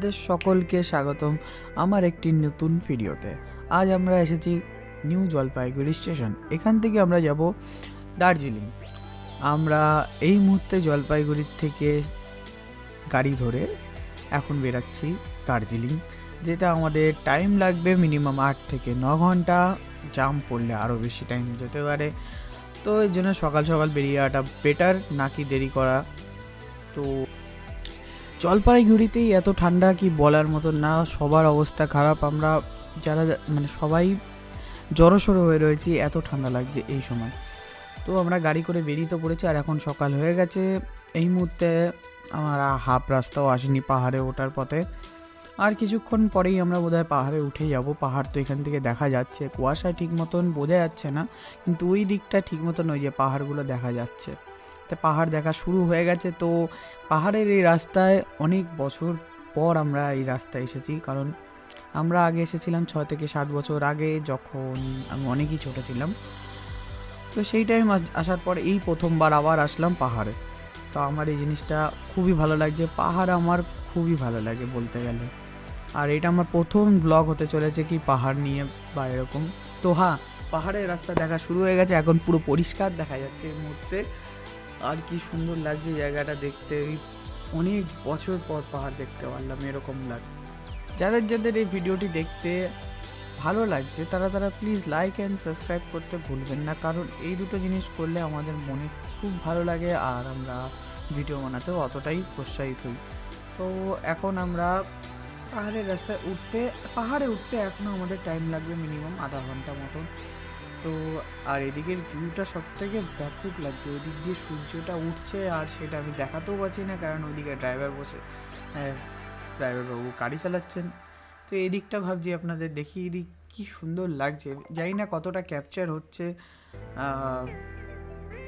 আপনাদের সকলকে স্বাগতম আমার একটি নতুন ভিডিওতে। আজ আমরা এসেছি নিউ জলপাইগুড়ি স্টেশন। এখান থেকে আমরা যাব দার্জিলিং। আমরা এই মুহূর্তে জলপাইগুড়ির থেকে গাড়ি ধরে এখন বেরাচ্ছি দার্জিলিং, যেটা আমাদের টাইম লাগবে মিনিমাম 8 থেকে 9 ঘন্টা। জাম পড়লে আরও বেশি টাইম যেতে পারে, তো এর জন্য সকাল সকাল বেরিয়ে যাওয়াটা বেটার নাকি দেরি করা। তো জলপাইগুড়িতেই এত ঠান্ডা কি বলার মতন না, সবার অবস্থা খারাপ। আমরা যারা সবাই জড়সড়ো হয়ে রয়েছি, এত ঠান্ডা লাগছে এই সময়। তো আমরা গাড়ি করে বেরিয়ে তো পড়েছি, আর এখন সকাল হয়ে গেছে। এই মুহূর্তে আমরা হাফ রাস্তাও আসেনি পাহাড়ে ওঠার পথে। আর কিছুক্ষণ পরেই আমরা বোধহয় পাহাড়ে উঠে যাব। পাহাড় তো এখান থেকে দেখা যাচ্ছে, কুয়াশায় ঠিক মতন বোঝা যাচ্ছে না, কিন্তু ওই দিকটা ঠিক মতন ওই যে পাহাড়গুলো দেখা যাচ্ছে। তো পাহাড় দেখা শুরু হয়ে গেছে। তো পাহাড়ের এই রাস্তায় অনেক বছর পর আমরা এই রাস্তায় এসেছি, কারণ আমরা আগে এসেছিলাম 6 থেকে 7 বছর আগে, যখন আমি অনেকই ছোটো ছিলাম। তো সেই টাইম আসার পর এই প্রথমবার আবার আসলাম পাহাড়ে। তো আমার এই জিনিসটা খুবই ভালো লাগছে, পাহাড় আমার খুবই ভালো লাগে বলতে গেলে। আর এটা আমার প্রথম ব্লগ হতে চলেছে কি পাহাড় নিয়ে বা এরকম। তো হ্যাঁ, পাহাড়ের রাস্তা দেখা শুরু হয়ে গেছে, এখন পুরো পরিষ্কার দেখা যাচ্ছে এই মুহূর্তে। আর কি সুন্দর লাগছে জায়গাটা দেখতে, অনেক বছর পর পাহাড় দেখতে পারলাম, এরকম লাগে। যাদের যাদের এই ভিডিওটি দেখতে ভালো লাগছে তারা প্লিজ লাইক অ্যান্ড সাবস্ক্রাইব করতে ভুলবেন না, কারণ এই দুটো জিনিস করলে আমাদের মনে খুব ভালো লাগে আর আমরা ভিডিও বানাতেও অতটাই প্রোৎসাহিত হই। তো এখন আমরা পাহাড়ে উঠতে এখনও আমাদের টাইম লাগবে মিনিমাম আধা ঘন্টা মতন। তো আর এদিকের ভিউটা সব থেকে ব্যাপক লাগছে, ওইদিক দিয়ে সূর্যটা উঠছে আর সেটা আমি দেখাতেও পারছি না, কারণ ওইদিকে ড্রাইভারবাবু গাড়ি চালাচ্ছেন। তো এই দিকটা ভাবছি আপনাদের দেখি, এদিক কি সুন্দর লাগছে, জানি না কতটা ক্যাপচার হচ্ছে,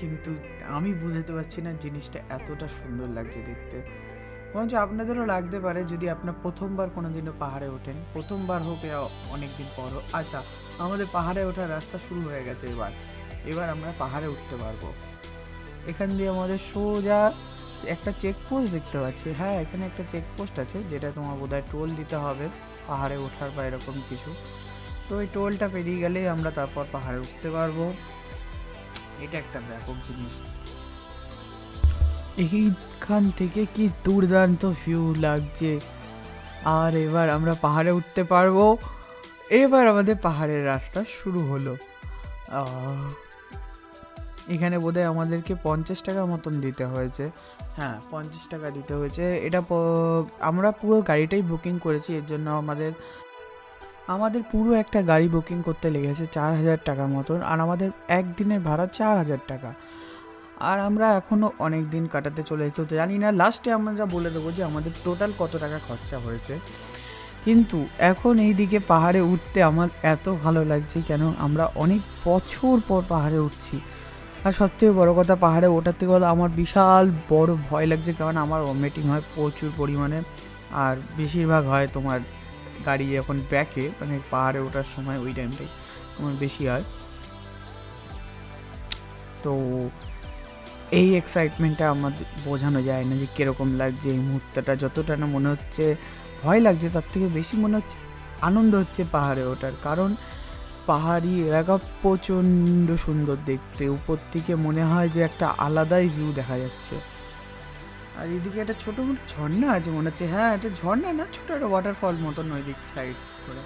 কিন্তু আমি বুঝতে পারছি না জিনিসটা এতটা সুন্দর লাগছে দেখতে। বরঞ্চ আপনাদেরও লাগতে পারে যদি আপনার প্রথমবার কোনো দিনও পাহাড়ে ওঠেন, প্রথমবার হোক অনেক দিন পর হোক। আচ্ছা, আমাদের পাহাড়ে ওঠার রাস্তা শুরু হয়ে গেছে। এবার আমরা পাহাড়ে উঠতে পারবো। এখান দিয়ে আমাদের সোজা একটা চেকপোস্ট দেখতে পাচ্ছি। হ্যাঁ, এখানে একটা চেকপোস্ট আছে, যেটা তোমার বোধহয় টোল দিতে হবে পাহাড়ে ওঠার বা এরকম কিছু। তো ওই টোলটা পেরিয়ে গেলেই আমরা তারপর পাহাড়ে উঠতে পারবো। এটা একটা ব্যাপক জিনিস। এইখান থেকে কি দুর্দান্ত ভিউ লাগছে। আর এবার আমরা পাহাড়ে উঠতে পারবো। এবার আমাদের পাহাড়ের রাস্তা শুরু হলো। এখানে বোধহয় আমাদেরকে 50 টাকা মতন দিতে হয়েছে। হ্যাঁ, 50 টাকা দিতে হয়েছে। এটা আমরা পুরো গাড়িটাই বুকিং করেছি, এর জন্য আমাদের পুরো একটা গাড়ি বুকিং করতে লেগেছে 4000 টাকা মতন। আর আমাদের একদিনের ভাড়া 4000 টাকা। আর আমরা এখনও অনেক দিন কাটাতে চলেছি, তো জানি না লাস্টে আমরা বলে দেবো যে আমাদের টোটাল কত টাকা খরচা হয়েছে। কিন্তু এখন এই দিকে পাহাড়ে উঠতে আমার এত ভালো লাগছে, কেন আমরা অনেক বছর পর পাহাড়ে উঠছি। আর সবথেকে বড় কথা, পাহাড়ে ওঠাতে গেলে আমার বিশাল বড় ভয় লাগছে, কারণ আমার ভমিটিং হয় প্রচুর পরিমাণে। আর বেশিরভাগ হয় তোমার গাড়ি এখন ব্যাকে, মানে পাহাড়ে ওঠার সময় ওই টাইমটাই আমার বেশি হয়। তো এই এক্সাইটমেন্টটা আমাদের বোঝানো যায় না যে কীরকম লাগছে এই মুহূর্তটা। যতটা না মনে হচ্ছে ভয় লাগছে, তার থেকে বেশি মনে হচ্ছে আনন্দ হচ্ছে পাহাড়ে ওঠার, কারণ পাহাড়ি এলাকা প্রচণ্ড সুন্দর দেখতে। উপর থেকে মনে হয় যে একটা আলাদাই ভিউ দেখা যাচ্ছে। আর এদিকে একটা ছোটো মোটো ঝর্ণা আছে মনে হচ্ছে। হ্যাঁ, এটা ঝর্ণা না, ছোটো একটা ওয়াটারফল মতন ওই দিক সাইড করে।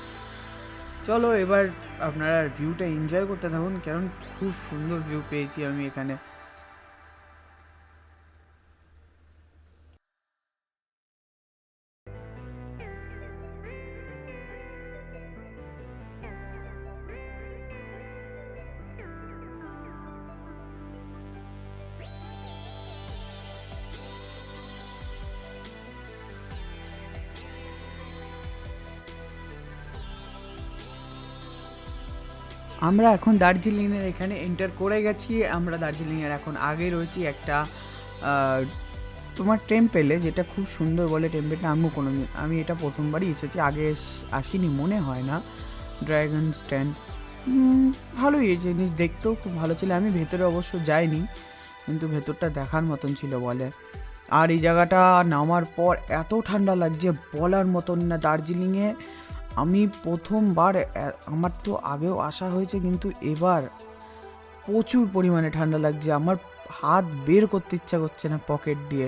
চলো এবার আপনারা ভিউটা এনজয় করতে থাকুন, কারণ খুব সুন্দর ভিউ পেয়েছি আমি এখানে। আমরা এখন দার্জিলিংয়ের এখানে এন্টার করে গেছি। আমরা দার্জিলিংয়ের এখন আগে রয়েছি একটা তোমার টেম্পেলে, যেটা খুব সুন্দর বলে টেম্পেলটা। আমি এটা প্রথমবারই এসেছি, আগে আসিনি মনে হয় না। ড্রাগন স্ট্যান্ড ভালোই এই জিনিস, দেখতেও খুব ভালো ছিল। আমি ভেতরে অবশ্য যাইনি, কিন্তু ভেতরটা দেখার মতন ছিল বলে। আর এই জায়গাটা নামার পর এত ঠান্ডা লাগছে বলার মতন না। দার্জিলিংয়ে আমি প্রথমবার, আমার তো আগেও আসা হয়েছে কিন্তু এবার প্রচুর পরিমাণে ঠান্ডা লাগছে। আমার হাত বের করতে ইচ্ছা করছে না পকেট দিয়ে,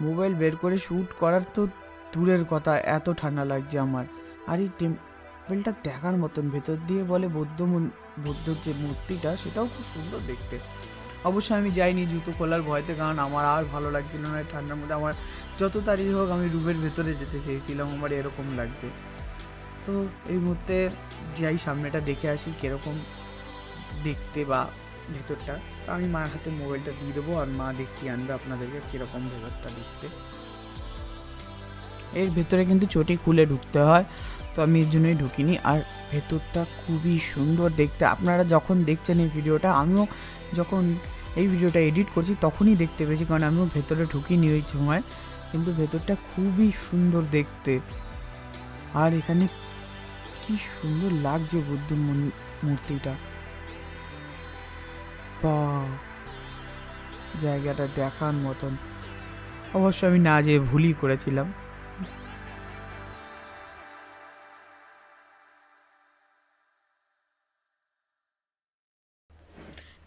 মোবাইল বের করে শ্যুট করার তো দূরের কথা, এত ঠান্ডা লাগছে আমার। আর এই টেম্পলটা দেখার মতন, ভেতর দিয়ে বলে বৌদ্ধর যে মূর্তিটা সেটাও খুব সুন্দর দেখতে। অবশ্যই আমি যাইনি জুতো খোলার ভয়তে, কারণ আমার আর ভালো লাগছিল না ঠান্ডার মধ্যে। আমার যত তাড়াতাড়ি হোক আমি রুমের ভেতরে যেতে চেয়েছিলাম, আমার এরকম লাগছে। তো এই মুহূর্তে যাই সামনেটা দেখে আসি কীরকম দেখতে বা ভেতরটা। আমি মায়ের হাতে মোবাইলটা দিয়ে দেবো আর মা দেখিয়ে আনবে আপনাদেরকে কীরকম ভেতরটা দেখতে। এর ভেতরে কিন্তু চটি খুলে ঢুকতে হয়, তো আমি এর জন্যই ঢুকিনি। আর ভেতরটা খুবই সুন্দর দেখতে। আপনারা যখন দেখছেন এই ভিডিওটা, আমিও যখন এই ভিডিওটা এডিট করছি তখনই দেখতে পেয়েছি, কারণ আমিও ভেতরে ঢুকিনি ওই সময়। কিন্তু ভেতরটা খুবই সুন্দর দেখতে। আর এখানে কি সুন্দর লাগছে বুদ্ধ মূর্তিটা, বা জায়গাটা দেখার মতন। অবশ্য আমি না যেয়ে ভুলই করেছিলাম।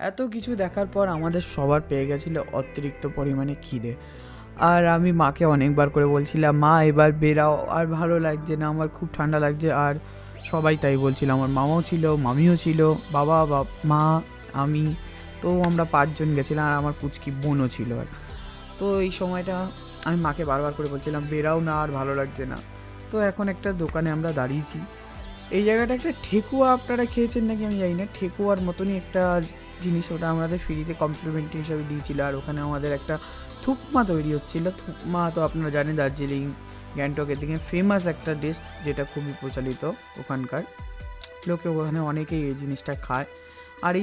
এত কিছু দেখার পর আমাদের সবার পেয়ে গেছিলো অতিরিক্ত পরিমাণে খিদে। আর আমি মাকে অনেকবার করে বলছিলাম, মা এবার বেরাও, আর ভালো লাগছে না, আমার খুব ঠান্ডা লাগছে। আর সবাই তাই বলছিল, আমার মামাও ছিল, মামিও ছিল, বাবা, মা, আমি, তো আমরা 5 জন গেছিলাম, আর আমার পুচকি বোনও ছিল। আর তো এই সময়টা আমি মাকে বারবার করে বলছিলাম বেরাও না, আর ভালো লাগছে না। তো এখন একটা দোকানে আমরা দাঁড়িয়েছি। এই জায়গাটা একটা ঠেকুয়া, আপনারা খেয়েছেন নাকি আমি জানি না, ঠেকুয়ার মতনই একটা জিনিস, ওটা আমাদের ফ্রিতে কমপ্লিমেন্টারি হিসাবে দিয়েছিল। আর ওখানে আমাদের একটা থুকমা তৈরি হচ্ছিল। থুকমা তো আপনারা জানেন দার্জিলিং গ্যাংটকের দিকে ফেমাস একটা ডিশ, যেটা খুবই প্রচলিত ওখানকার লোকে, ওখানে অনেকেই এই জিনিসটা খায়। আর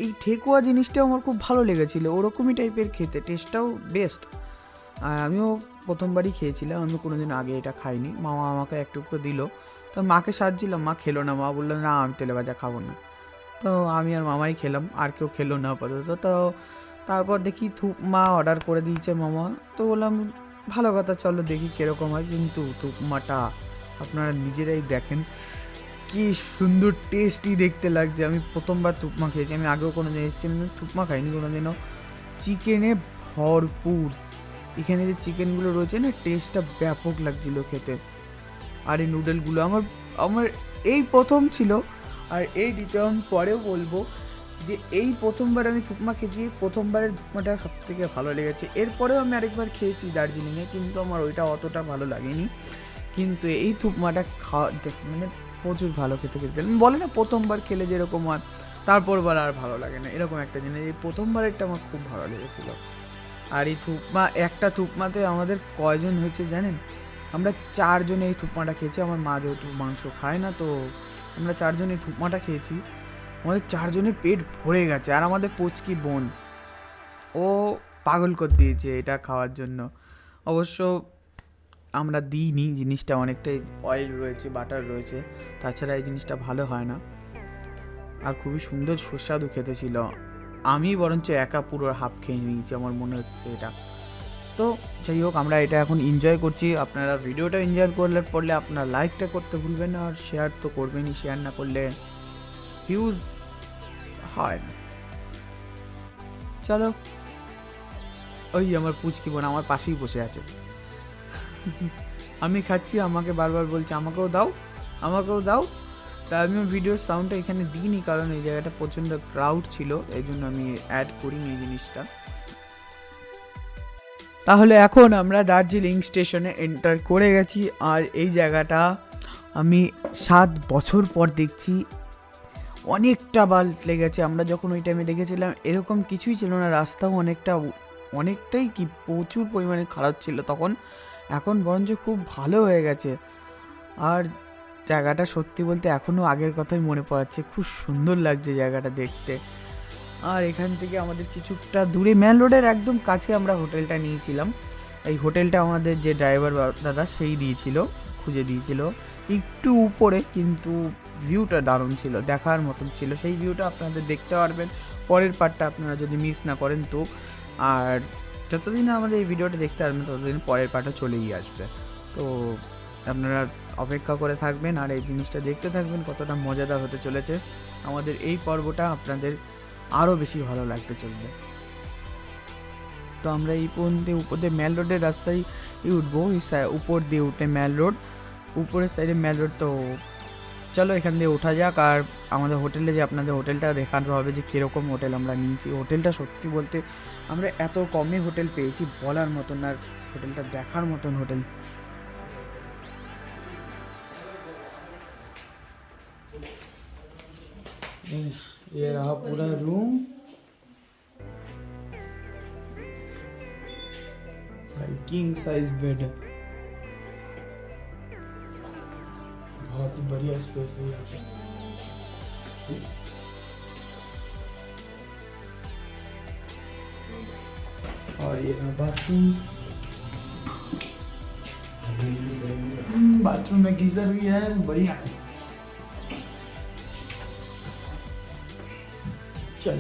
এই ঠেকুয়া জিনিসটাও আমার খুব ভালো লেগেছিলো, ওরকমই টাইপের খেতে, টেস্টটাও বেস্ট। আর আমিও প্রথমবারই খেয়েছিলাম, আমি কোনোদিন আগে এটা খাইনি। মামা আমাকে একটু দিল, তো মাকে সাজছিলাম, মা খেলো না, মা বললো না আমি তেলে ভাজা খাবো না। তো আমি আর মামাই খেলাম, আর কেউ খেলো না আপাতত। তো তারপর দেখি থুকমা অর্ডার করে দিয়েছে মামা, তো বললাম ভালো কথা, চলো দেখি কীরকম হয়। কিন্তু থুকমাটা আপনারা নিজেরাই দেখেন কি সুন্দর টেস্টি দেখতে লাগছে। আমি প্রথমবার থুকমা খেয়েছি, আমি আগেও কোনো দিন এসেছি, আমি থুকমা খাইনি কোনো দিনও। চিকেনে ভরপুর, এখানে যে চিকেনগুলো রয়েছে না, টেস্টটা ব্যাপক লাগছিলো খেতে। আর এই নুডলগুলো আমার এই প্রথম ছিল। আর এই দ্বিতীয় আমি পরেও বলবো যে এই প্রথমবার আমি থুকমা খেয়েছি, প্রথমবারের থুকমাটা সব থেকে ভালো লেগেছে। এরপরেও আমি আরেকবার খেয়েছি দার্জিলিংয়ে, কিন্তু আমার ওইটা অতটা ভালো লাগেনি। কিন্তু এই থুকমাটা মানে প্রচুর ভালো খেতে বলে না প্রথমবার খেলে যেরকম হয় তারপরবার আর ভালো লাগে না, এরকম একটা জিনিস। এই প্রথমবারেরটা আমার খুব ভালো লেগেছিলো। আর এই থুকমা, একটা থুকমাতে আমাদের কয়জন হয়েছে জানেন? আমরা 4 জনে এই থুকমাটা খেয়েছি। আমার মা যেহেতু মাংস খায় না, তো আমরা 4 জন এই থুকমাটা খেয়েছি। আমাদের 4 জনের পেট ভরে গেছে। আর আমাদের পুচকি বোন, ও পাগল করে দিয়েছে এটা খাওয়ার জন্য। অবশ্য আমরা দিইনি, জিনিসটা অনেকটাই অয়েল রয়েছে, বাটার রয়েছে, তাছাড়া এই জিনিসটা ভালো হয় না। আর খুবই সুন্দর সুস্বাদু খেতে ছিল। আমি বরঞ্চ একা পুরো হাফ খেয়ে নিয়েছি, আমার মনে হচ্ছে এটা। তো যাই হোক, আমরা এটা এখন এনজয় করছি। আপনারা ভিডিওটা এনজয় করলে আপনারা লাইকটা করতে ভুলবেন না, আর শেয়ার তো করবেনই, শেয়ার না করলে ভিউজ হয় না। চলো, ওই আমার পুচকি বোন আমার পাশেই বসে আছে, আমি খাচ্ছি, আমাকে বারবার বলছে আমাকেও দাও, আমাকেও দাও। তা আমিও ভিডিওর সাউন্ডটা এখানে দিইনি, কারণ এই জায়গাটা প্রচণ্ড ক্রাউড ছিল, এই জন্য আমি অ্যাড করিনি এই জিনিসটা। তাহলে এখন আমরা দার্জিলিং স্টেশনে এন্টার করে গেছি। আর এই জায়গাটা আমি 7 বছর পর দেখছি, অনেকটা পাল্টে গেছে। আমরা যখন ওই টাইমে দেখেছিলাম এরকম কিছুই ছিল না, রাস্তাও অনেকটাই কি প্রচুর পরিমাণে খারাপ ছিল তখন, এখন বরঞ্চ খুব ভালো হয়ে গেছে। আর জায়গাটা সত্যি বলতে এখনও আগের কথাই মনে পড়াচ্ছে, খুব সুন্দর লাগছে জায়গাটা দেখতে। আর এখান থেকে আমাদের কিছুটা দূরে মেন রোডের একদম কাছে আমরা হোটেলটা নিয়েছিলাম। এই হোটেলটা আমাদের যে ড্রাইভার দাদা সেই খুঁজে দিয়েছিল একটু উপরে, কিন্তু ভিউটা দারুণ ছিল, দেখার মতন ছিল। সেই ভিউটা আপনাদের দেখতে পারবেন পরের পার্টটা, আপনারা যদি মিস না করেন তো। আর যতদিন না আমাদের এই ভিডিওটা দেখতে পারবেন ততদিন পরের পার্টও চলেই আসবে। তো আপনারা অপেক্ষা করে থাকবেন আর এই জিনিসটা দেখতে থাকবেন কতটা মজাদার হতে চলেছে। আমাদের এই পর্বটা আপনাদের আরও বেশি ভালো লাগতে চলবে। তো আমরা এই পর্যন্ত উপর দিয়ে মেল রোডের রাস্তায় উঠবো, উপর দিয়ে উঠে মেল রোড, উপরের সাইডে মেল রোড। তো চলো এখান দিয়ে ওঠা যাক। আর আমাদের হোটেলে যে আপনাদের হোটেলটা দেখানো হবে যে কীরকম হোটেল আমরা নিয়েছি। হোটেলটা সত্যি বলতে আমরা এত কমে হোটেল পেয়েছি বলার মতন, আর হোটেলটা দেখার মতন হোটেল। ये रहा पूरा रूम, किंग साइज बेड है, बहुत ही बढ़िया स्पेस है यहाँ पे। और ये रहा बाथरूम, बाथरूम में गीजर भी है, बढ़िया है। चल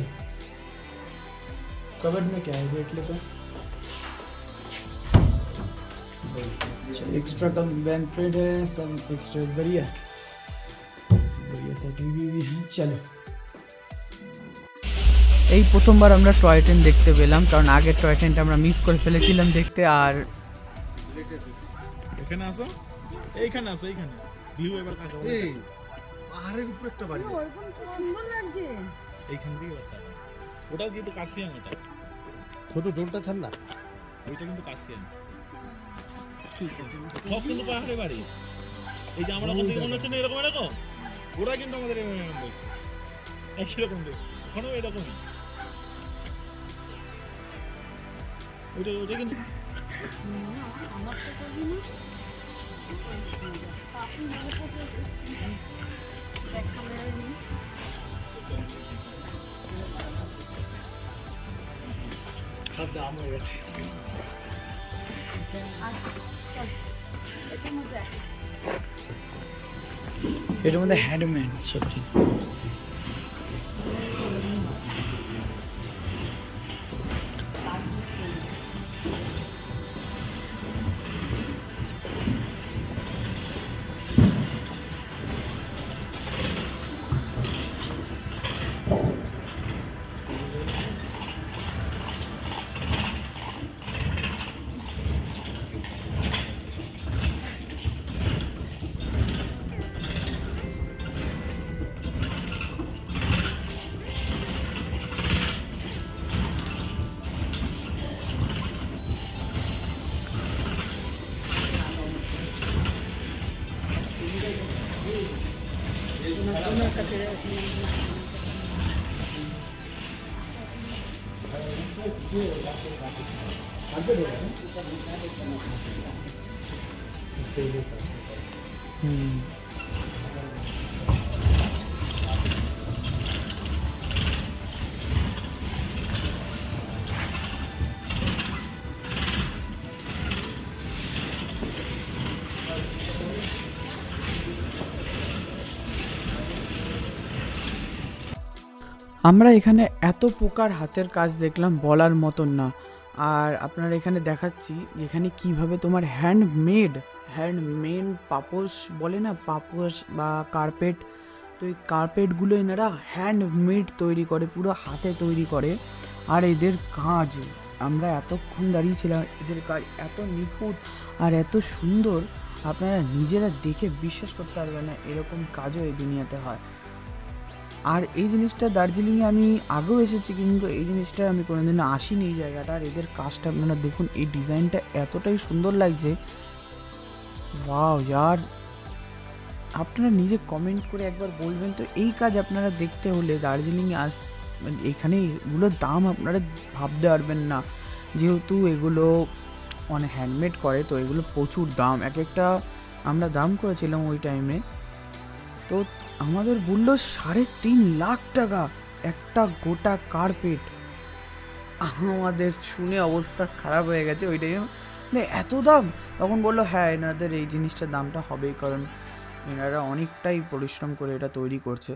कबर्ड में क्या है देख लेते हैं। एक्स्ट्रा कम बैंक्वेट है, सब एक्स्ट्रा बढ़िया बढ़िया सा टीवी भी है। चलो এই প্রথমবার আমরা টয় ট্রেন দেখতে পেলাম, কারণ আগের টয় ট্রেনটা আমরা মিস করে ফেলেছিলাম দেখতে। আর এখানে আসো, এইখানে আসো, এইখানে ভিউ এবার কাটো। এই পাহাড়ের উপর একটা বাড়ি, ওরকম সুন্দর লাগছে। এইখান দিয়ে ওটাও কিন্তু কাশিয়ান, ওটা ছোট ডোলটা ছাড় না, ওইটা কিন্তু কাশিয়ান। ঠিক আছে, সব কিন্তু পাহাড়ে বাড়ি। এই যে আমরা ওখান থেকে মনে হচ্ছে না এরকম এরকম, ওরা কিন্তু আমাদের এরকম দেখছে, একই রকম দেখছে, ওখানেও এরকমই। ওইটা ওইটা কিন্তু আমার তো করবি না, সব দাম হয়ে গেছে। এটার মধ্যে হ্যান্ডমেড সবজি। আমরা এখানে এত প্রকার হাতের কাজ দেখলাম বলার মতন না। আর আপনারা এখানে দেখাচ্ছি এখানে কিভাবে তোমার হ্যান্ডমেড পাপোশ বলে না, পাপোশ বা কার্পেট। তো এই কার্পেটগুলো এনারা হ্যান্ডমেড তৈরি করে, পুরো হাতে তৈরি করে। আর এদের কাজ আমরা এতক্ষণ দাঁড়িয়েছিলাম, এদের কাজ এত নিখুঁত আর এত সুন্দর, আপনারা নিজেরা দেখে বিশ্বাস করতে পারবেন না এরকম কাজও এই দুনিয়াতে হয়। আর এই জিনিসটা দার্জিলিংয়ে আমি আগেও এসেছি, কিন্তু এই জিনিসটা আমি কোনোদিনও আসিনি এই জায়গাটা। আর এদের কাজটা আপনারা দেখুন, এই ডিজাইনটা এতটাই সুন্দর লাগছে, ওয়াও ইয়ার। আপনারা নিজে কমেন্ট করে একবার বলবেন তো, এই কাজ আপনারা দেখতে হলে দার্জিলিংয়ে মানে এখানে এগুলোর দাম আপনারা ভাবতে পারবেন না। যেহেতু এগুলো অনেক হ্যান্ডমেড করে, তো এগুলো প্রচুর দাম। এক একটা আমরা দাম করেছিলাম ওই টাইমে, তো আমাদের বললো 3.5 লাখ টাকা একটা গোটা কার্পেট। আমাদের শুনে অবস্থা খারাপ হয়ে গেছে ওই টাইমে, এত দাম। তখন বললো হ্যাঁ, এনাদের এই জিনিসটার দামটা হবেই, কারণ এনারা অনেকটাই পরিশ্রম করে এটা তৈরি করছে।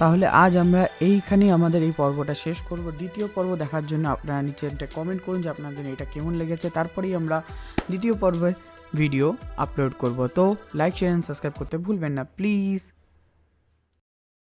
তাহলে আজ আমরা এইখানেই আমাদের এই পর্বটা শেষ করব। দ্বিতীয় পর্ব দেখার জন্য আপনারা নিচে একটা কমেন্ট করুন যে আপনাদের এটা কেমন লেগেছে, তারপরেই আমরা দ্বিতীয় পর্বের ভিডিও আপলোড করব। তো লাইক শেয়ার এন্ড সাবস্ক্রাইব করতে ভুলবেন না প্লিজ।